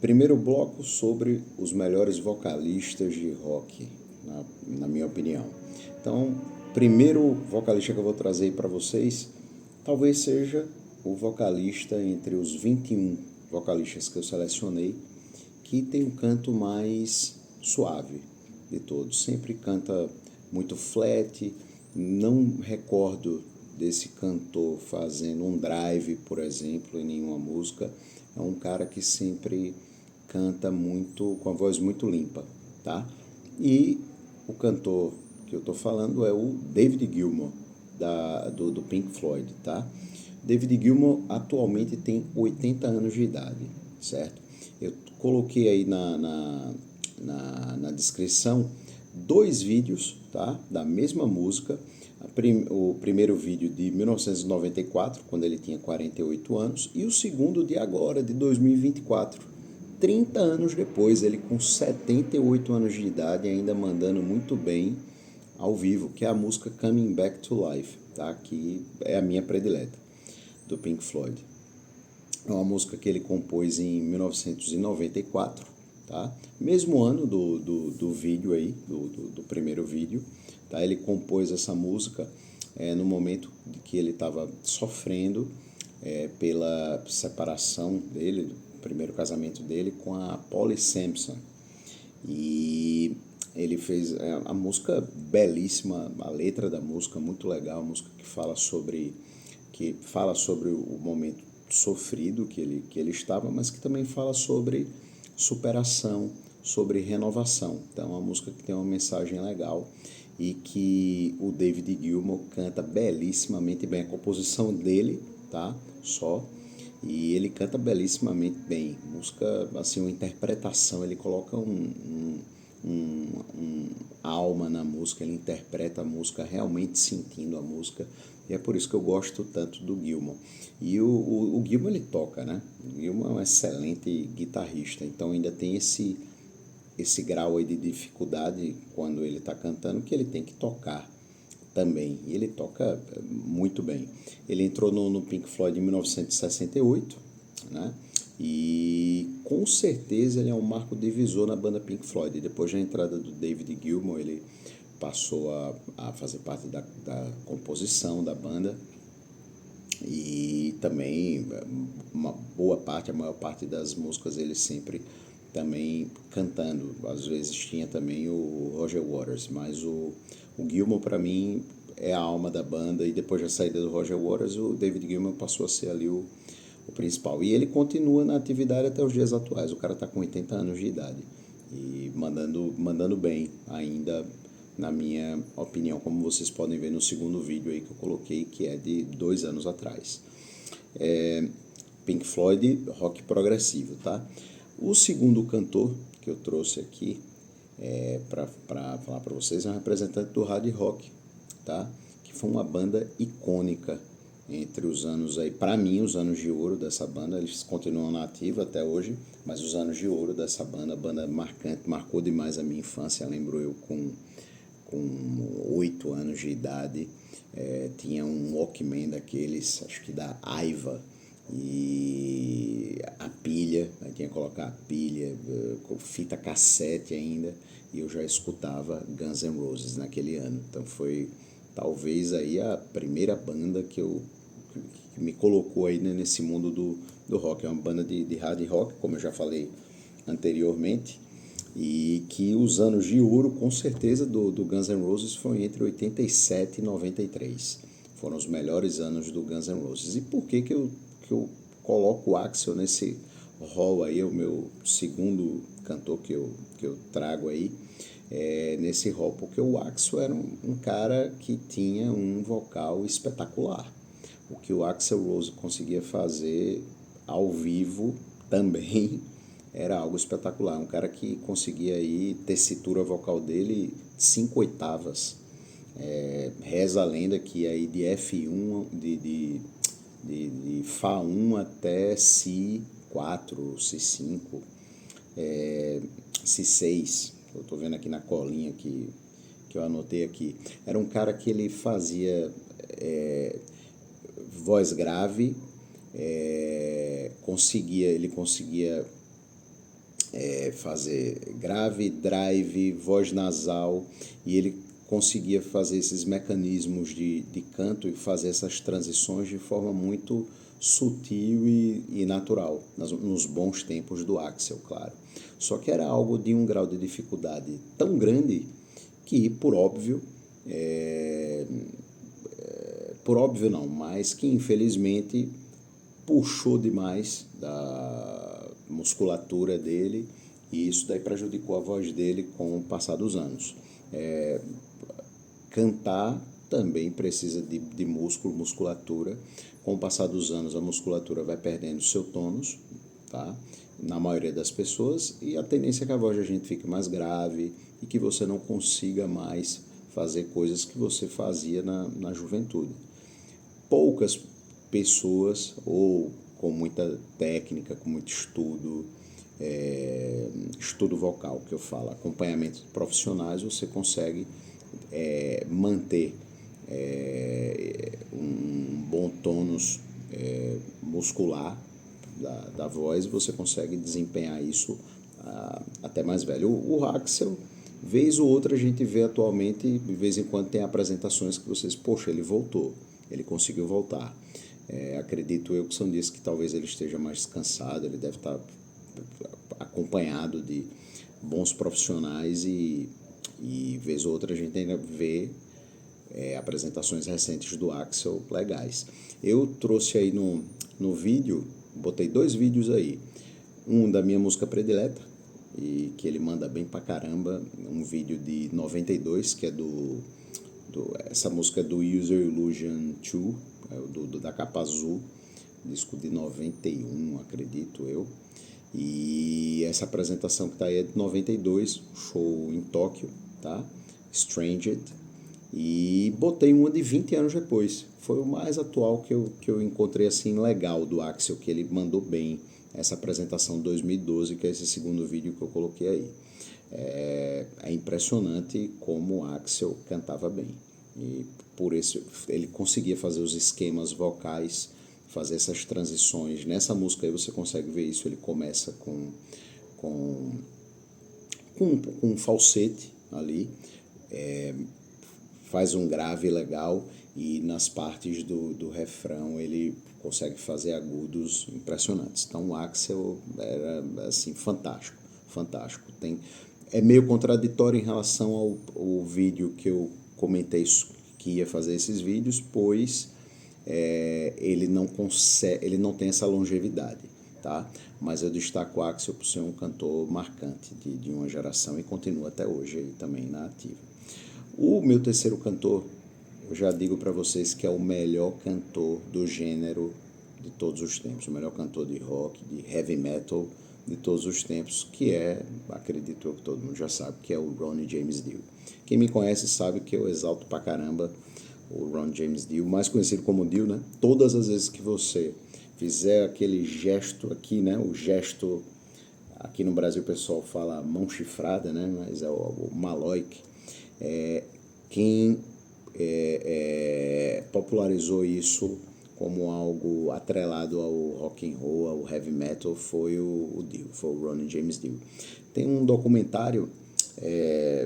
Primeiro bloco sobre os melhores vocalistas de rock, na minha opinião. Então, primeiro vocalista que eu vou trazer para vocês, talvez seja o vocalista entre os 21 vocalistas que eu selecionei, que tem um canto mais suave de todos. Sempre canta muito flat, não recordo desse cantor fazendo um drive, por exemplo, em nenhuma música. É um cara que sempre canta muito, com a voz muito limpa, tá? E o cantor que eu tô falando é o David Gilmour, do Pink Floyd, tá? David Gilmour atualmente tem 80 anos de idade, certo? Eu coloquei aí na descrição dois vídeos, tá? Da mesma música. O primeiro vídeo de 1994, quando ele tinha 48 anos, e o segundo de agora, de 2024, 30 anos depois, ele com 78 anos de idade, ainda mandando muito bem ao vivo, que é a música Coming Back to Life, tá? Que é a minha predileta, do Pink Floyd. É uma música que ele compôs em 1994, tá? Mesmo ano do vídeo aí, do primeiro vídeo, tá? Ele compôs essa música no momento de que ele estava sofrendo pela separação dele, do primeiro casamento dele com a Polly Sampson. E ele fez a música belíssima, a letra da música muito legal, a música que fala sobre o momento sofrido que ele estava, mas que também fala sobre superação, sobre renovação. Então é uma música que tem uma mensagem legal e que o David Gilmour canta belíssimamente bem. A composição dele, tá? Só. E ele canta belíssimamente bem. Música, assim, uma interpretação, ele coloca alma na música, ele interpreta a música realmente sentindo a música, e é por isso que eu gosto tanto do Gilmour. E o Gilmour, ele toca, né? O Gilmour é um excelente guitarrista, então ainda tem esse grau aí de dificuldade quando ele está cantando, que ele tem que tocar também, e ele toca muito bem. Ele entrou no Pink Floyd em 1968, né? E com certeza ele é um marco divisor na banda Pink Floyd. Depois da entrada do David Gilmour, ele passou a fazer parte da composição da banda, e também uma boa parte, a maior parte das músicas ele sempre também cantando. Às vezes tinha também o Roger Waters, mas o Gilmour para mim é a alma da banda, e depois da saída do Roger Waters, o David Gilmour passou a ser ali o principal. E ele continua na atividade até os dias atuais. O cara está com 80 anos de idade e mandando bem ainda, na minha opinião, como vocês podem ver no segundo vídeo aí que eu coloquei, que é de 2 anos atrás. Pink Floyd, rock progressivo, tá? O segundo cantor que eu trouxe aqui para falar para vocês é um representante do hard rock, tá? Que foi uma banda icônica entre os anos aí, para mim, os anos de ouro dessa banda. Eles continuam na ativa até hoje, mas os anos de ouro dessa banda, a banda marcante, marcou demais a minha infância. Lembro eu com 8 anos de idade, tinha um Walkman daqueles, acho que da Aiva, e a pilha, aí tinha que colocar a pilha, com fita cassete ainda, e eu já escutava Guns N' Roses naquele ano. Então foi talvez aí a primeira banda que me colocou aí nesse mundo do rock. É uma banda de hard rock, como eu já falei anteriormente, e que os anos de ouro, com certeza, do Guns N' Roses foi entre 87 e 93. Foram os melhores anos do Guns N' Roses. E por que eu coloco o Axl nesse hall aí, o meu segundo cantor que eu trago aí, nesse hall? Porque o Axl era um cara que tinha um vocal espetacular. O que o Axl Rose conseguia fazer ao vivo também era algo espetacular. Um cara que conseguia aí tessitura vocal dele 5 oitavas. Reza a lenda que aí de F1, de Fá1 até Si4, Si5, Si6. Eu estou vendo aqui na colinha que eu anotei aqui. Era um cara que ele fazia voz grave, ele conseguia fazer grave, drive, voz nasal, e ele conseguia fazer esses mecanismos de canto e fazer essas transições de forma muito sutil e natural, nos bons tempos do Axel, claro. Só que era algo de um grau de dificuldade tão grande que, por óbvio não, mas que infelizmente puxou demais da musculatura dele e isso daí prejudicou a voz dele com o passar dos anos. Cantar também precisa de músculo, musculatura. Com o passar dos anos, a musculatura vai perdendo seu tônus, tá? Na maioria das pessoas, e a tendência é que a voz da gente fique mais grave e que você não consiga mais fazer coisas que você fazia na juventude. Poucas pessoas, ou com muita técnica, com muito estudo vocal, que eu falo, acompanhamento de profissionais, você consegue manter um bom tônus muscular da voz, você consegue desempenhar isso até mais velho. O Axel, vez ou outra a gente vê atualmente, de vez em quando tem apresentações que vocês, poxa, ele voltou, ele conseguiu voltar. Acredito eu que são dias que talvez ele esteja mais descansado, ele deve estar acompanhado de bons profissionais e vez ou outra a gente ainda vê apresentações recentes do Axel legais. Eu trouxe aí no vídeo, botei 2 vídeos aí, um da minha música predileta, e que ele manda bem pra caramba, um vídeo de 92, que é essa música é do User Illusion 2, da capa azul, disco de 91, acredito eu. E essa apresentação que tá aí é de 92, show em Tóquio, tá? Stranged. E botei uma de 20 anos depois. Foi o mais atual que eu encontrei assim legal do Axel, que ele mandou bem. Essa apresentação de 2012, que é esse segundo vídeo que eu coloquei aí. É impressionante como o Axel cantava bem. E por isso ele conseguia fazer os esquemas vocais, fazer essas transições. Nessa música aí você consegue ver isso. Ele começa com um falsete ali, faz um grave legal e nas partes do refrão ele consegue fazer agudos impressionantes. Então o Axel era assim fantástico, fantástico. É meio contraditório em relação ao vídeo que eu comentei que ia fazer esses vídeos, pois ele não tem essa longevidade, tá? Mas eu destaco o Axel por ser um cantor marcante de uma geração e continua até hoje aí também na ativa. O meu terceiro cantor, eu já digo para vocês que é o melhor cantor do gênero de todos os tempos, o melhor cantor de rock, de heavy metal de todos os tempos, que acredito eu que todo mundo já sabe, que é o Ronnie James Dio. Quem me conhece sabe que eu exalto pra caramba o Ron James Dio, mais conhecido como Dio, né? Todas as vezes que você fizer aquele gesto aqui, né? O gesto, aqui no Brasil o pessoal fala mão chifrada, né? Mas é o Maloik. Quem popularizou isso como algo atrelado ao rock and roll, ao heavy metal, foi o Dio, foi o Ronnie James Dio. Tem um documentário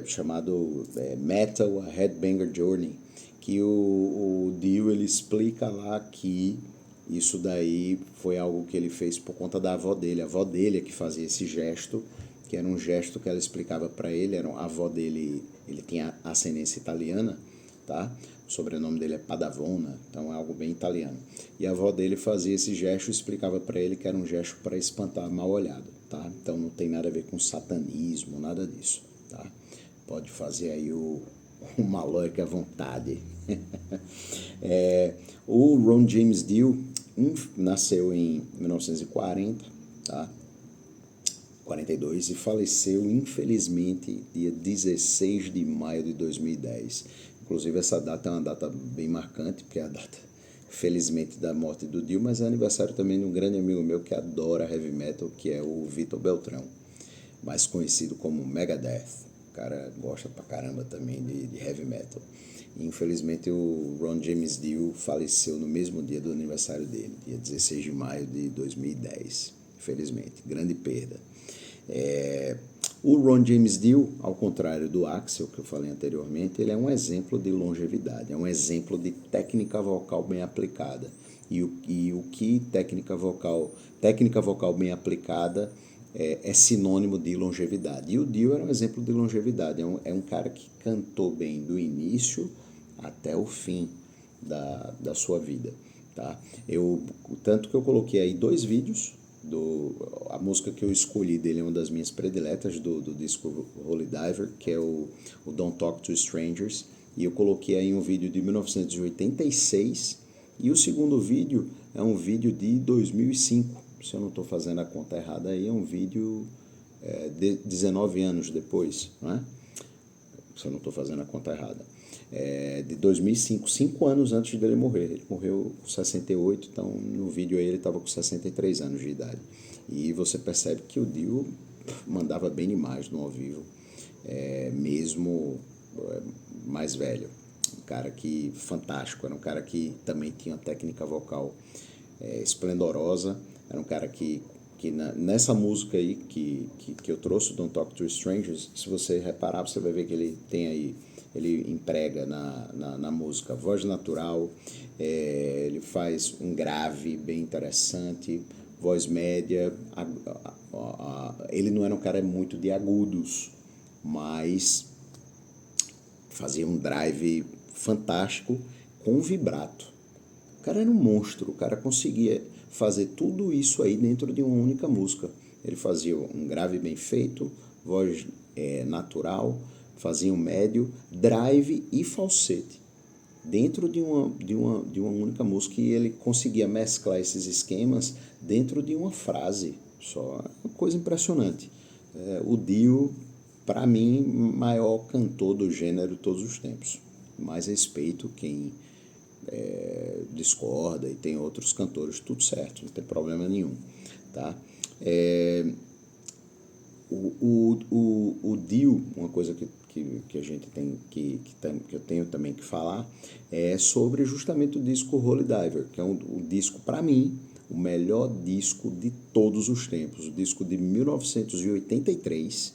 chamado Metal, A Headbanger Journey, que o Dio ele explica lá que isso daí foi algo que ele fez por conta da avó dele. A avó dele é que fazia esse gesto, que era um gesto que ela explicava para ele. A avó dele, ele tinha ascendência italiana, tá? O sobrenome dele é Padavona, então é algo bem italiano. E a avó dele fazia esse gesto e explicava para ele que era um gesto para espantar mal olhado, tá? Então não tem nada a ver com satanismo, nada disso, tá? Pode fazer aí o Maloik à vontade. O Ron James Dio nasceu em 1940, tá? 42, e faleceu infelizmente dia 16 de maio de 2010. Inclusive essa data é uma data bem marcante, porque é a data, felizmente, da morte do Dio, mas é aniversário também de um grande amigo meu que adora heavy metal, que é o Vitor Beltrão, mais conhecido como Megadeth. O cara gosta pra caramba também de heavy metal. E, infelizmente o Ron James Dio faleceu no mesmo dia do aniversário dele, dia 16 de maio de 2010. Infelizmente, grande perda. O Ron James Dio, ao contrário do Axel, que eu falei anteriormente, ele é um exemplo de longevidade, é um exemplo de técnica vocal bem aplicada. E o que técnica vocal bem aplicada é sinônimo de longevidade. E o Dio era um exemplo de longevidade, é um cara que cantou bem do início até o fim da sua vida. Tá? Tanto que eu coloquei aí 2 vídeos. A música que eu escolhi dele é uma das minhas prediletas do disco Holy Diver, que é o Don't Talk to Strangers, e eu coloquei aí um vídeo de 1986, e o segundo vídeo é um vídeo de 2005, se eu não estou fazendo a conta errada aí, é um vídeo de 19 anos depois, não é? Se eu não estou fazendo a conta errada. De 2005, 5 anos antes dele morrer. Ele morreu com 68, então no vídeo aí ele estava com 63 anos de idade. E você percebe que o Dio mandava bem demais no ao vivo, mesmo mais velho. Um cara que fantástico, era um cara que também tinha uma técnica vocal esplendorosa, era um cara que nessa música aí que eu trouxe, Don't Talk to Strangers, se você reparar, você vai ver que ele tem aí, ele emprega na música voz natural, ele faz um grave bem interessante, voz média, ele não era um cara muito de agudos, mas fazia um drive fantástico com vibrato. O cara era um monstro, o cara conseguia fazer tudo isso aí dentro de uma única música. Ele fazia um grave bem feito, voz natural, fazia um médio, drive e falsete dentro de uma única música, e ele conseguia mesclar esses esquemas dentro de uma frase só. Uma coisa impressionante. O Dio, para mim, maior cantor do gênero de todos os tempos. Mais respeito quem discorda, e tem outros cantores, tudo certo, não tem problema nenhum, tá? O Dio, uma coisa que a gente tem que eu tenho também que falar é sobre justamente o disco Holy Diver, que é um disco, para mim, o melhor disco de todos os tempos, o disco de 1983,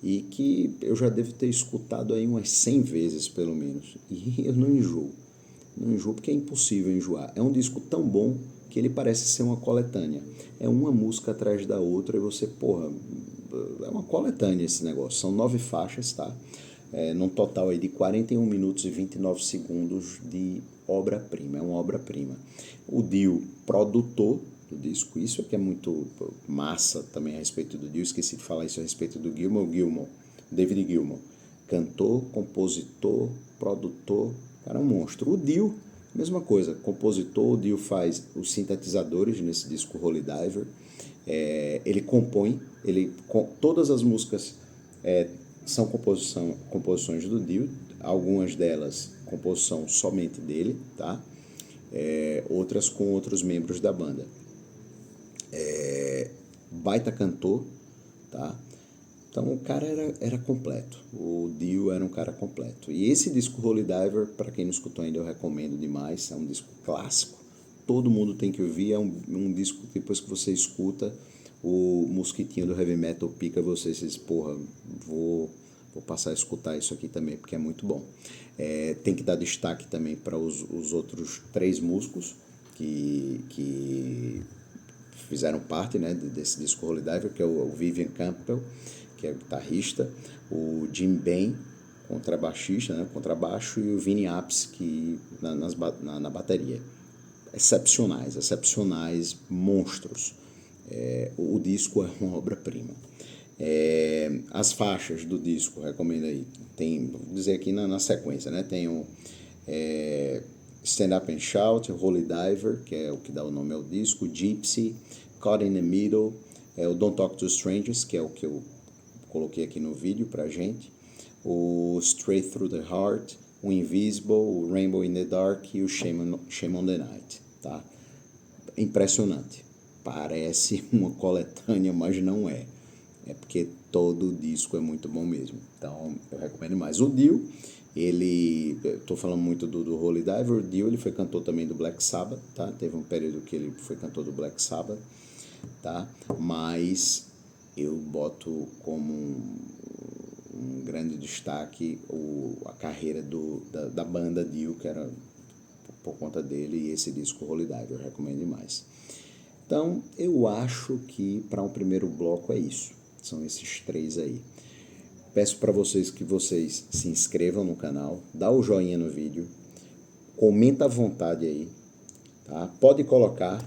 e que eu já devo ter escutado aí umas 100 vezes pelo menos, e eu não enjoo. Não enjoo porque é impossível enjoar. É um disco tão bom que ele parece ser uma coletânea. É uma música atrás da outra e você, é uma coletânea esse negócio. São 9 faixas, tá? Num total aí de 41 minutos e 29 segundos de obra-prima. É uma obra-prima. O Dio, produtor do disco, isso é que é muito massa também a respeito do Dio. Esqueci de falar isso a respeito do David Gilmour. Cantor, compositor, produtor, cara, é um monstro. O Dio, mesma coisa, compositor. O Dio faz os sintetizadores nesse disco Holy Diver. Ele compõe, todas as músicas são composições do Dio, algumas delas composição somente dele, tá? Outras com outros membros da banda. Baita cantor, tá? Então o cara era completo, o Dio era um cara completo. E esse disco Holy Diver, para quem não escutou ainda, eu recomendo demais, é um disco clássico, todo mundo tem que ouvir, é um disco que depois que você escuta, o mosquitinho do heavy metal pica você, você diz, vou passar a escutar isso aqui também, porque é muito bom. Tem que dar destaque também para os outros 3 músicos que fizeram parte, né, desse disco Holy Diver, que é o Vivian Campbell, que é guitarrista, o Jim Bain, contrabaixista, né, contrabaixo, e o Vinny Appice, que na bateria. Excepcionais, monstros. O disco é uma obra-prima. As faixas do disco, recomendo aí. Vou dizer aqui na sequência, né? Tem o Stand Up and Shout, Holy Diver, que é o que dá o nome ao disco, Gypsy, Caught in the Middle, o Don't Talk to Strangers, que é o que eu coloquei aqui no vídeo pra gente, o Straight Through the Heart, o Invisible, o Rainbow in the Dark e o Shame on the Night, tá? Impressionante. Parece uma coletânea, mas não é. É porque todo o disco é muito bom mesmo. Então, eu recomendo mais. O Dio, estou falando muito do Holy Diver. O Dio, ele foi cantor também do Black Sabbath, tá? Teve um período que ele foi cantor do Black Sabbath, tá? Mas eu boto como um grande destaque a carreira da banda Dio, que era por conta dele, e esse disco Holy Dive, eu recomendo demais. Então, eu acho que para um primeiro bloco é isso. São esses 3 aí. Peço para vocês que vocês se inscrevam no canal, dá o joinha no vídeo, comenta à vontade aí, tá? Pode colocar,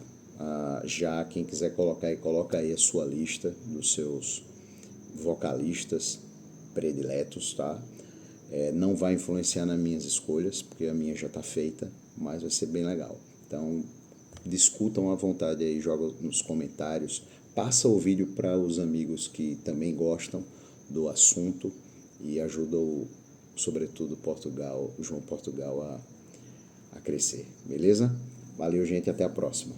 já quem quiser colocar aí, coloca aí a sua lista dos seus vocalistas prediletos, tá? Não vai influenciar nas minhas escolhas, porque a minha já está feita, mas vai ser bem legal. Então, discutam à vontade aí, joga nos comentários, passa o vídeo para os amigos que também gostam do assunto e ajudam, sobretudo, João Portugal a crescer, beleza? Valeu, gente, até a próxima.